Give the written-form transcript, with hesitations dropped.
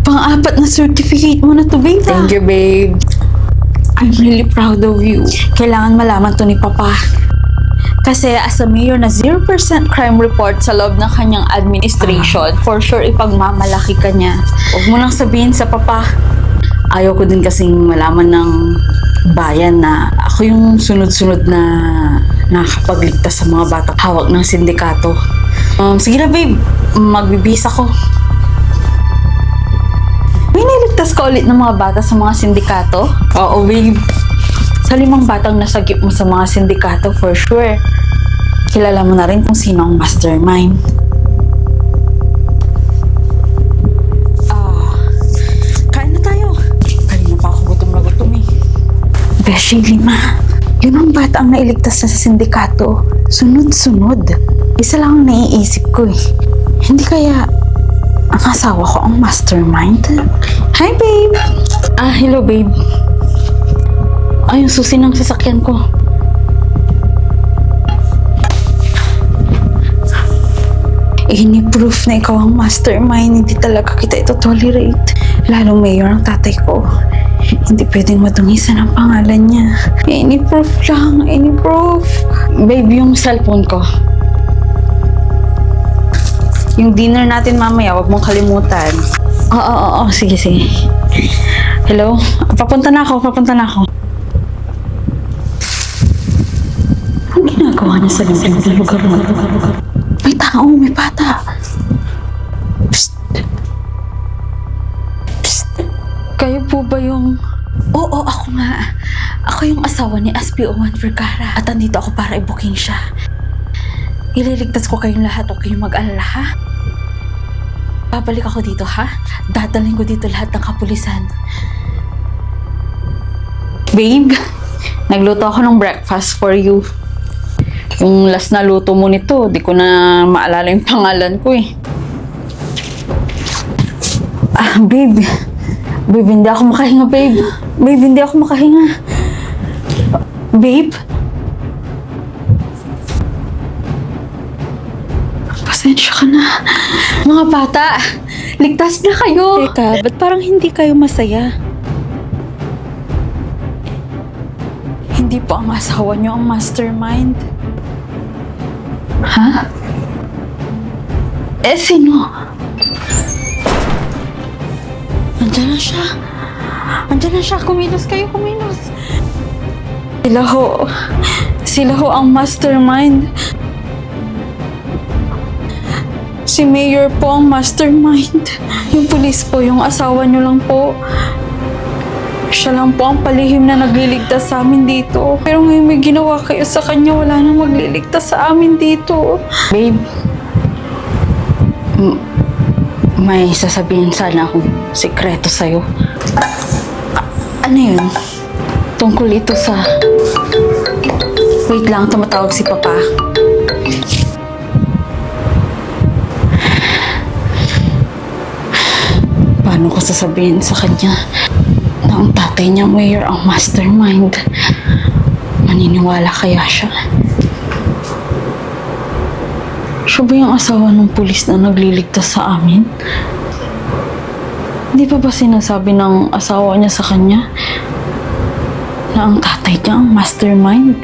Pang-apat na certificate mo na to, babe. Thank you, babe. I'm really proud of you. Kailangan malaman to ni Papa. Kasi as a mayor na 0% crime report sa loob ng kanyang administration, for sure ipagmamalaki ka niya. Huwag mo nang sabihin sa Papa. Ayaw ko din kasing malaman ng bayan na ako yung sunod-sunod na nakakapagligtas sa mga bata hawak ng sindikato. Sige na, babe. Magbibihis ako. May niligtas ka ulit ng mga bata sa mga sindikato? Oo, babe. Sa 5 batang nasagip mo sa mga sindikato, for sure. Kilala mo na rin kung sino ang mastermind. Kain na tayo. Kanina pa ako gutom na gutom eh. Beshi, 5. Yun ang bata ang nailigtas na sa sindikato. Sunod-sunod. Isa lang ang naiisip ko eh. Hindi kaya ang asawa ko ang mastermind? Hi, babe! Hello, babe. Ay, yung susi ng sasakyan ko. Ini-proof na ikaw ang mastermind. Hindi talaga kita ito tolerate. Lalong mayor ang tatay ko. Hindi pwedeng madungisan ang pangalan niya. Ini-proof lang. Ini-proof. Babe, yung cellphone ko. Yung dinner natin mamaya, wag mong kalimutan. Oo. Sige. Hello? Papunta na ako. Ang ginagawa niya sa liblib na lugar mo? May tao, may bata. Psst. Kayo po ba yung... Oo, ako nga. Ako yung asawa ni SPO1 Vergara. At andito ako para i-booking siya. Ililigtas ko kayong lahat, huwag kayong mag-alala, ha? Babalik ako dito, ha? Dadalhin ko dito lahat ng kapulisan. Babe, nagluto ako ng breakfast for you. Yung last na luto mo nito, di ko na maalala yung pangalan ko eh. Babe. Babe, hindi ako makahinga, babe. Babe, hindi ako makahinga. Babe? Pasensya ka na. Mga bata, ligtas na kayo. Teka, ba't parang hindi kayo masaya? Hindi po ang asawa niyo ang mastermind. Ha? Sino? Andiyan na siya. Kumilos kayo. Sila ho ang mastermind. Si Mayor po ang mastermind. Yung pulis po, yung asawa niyo lang po. Siya lang po ang palihim na nagliligtas sa amin dito. Pero ngayon may ginawa kayo sa kanya, wala nang magliligtas sa amin dito. Babe, may sasabihin sana akong sikreto sa'yo. Ano yun? Tungkol ito sa... Wait lang, tumatawag si Papa. Paano ko sasabihin sa kanya na ang tatay niya, Mayor, ang mastermind? Maniniwala kaya siya? Siya ba yung asawa ng pulis na nagliligtas sa amin? Hindi pa ba sinasabi ng asawa niya sa kanya na ang tatay niya ang mastermind?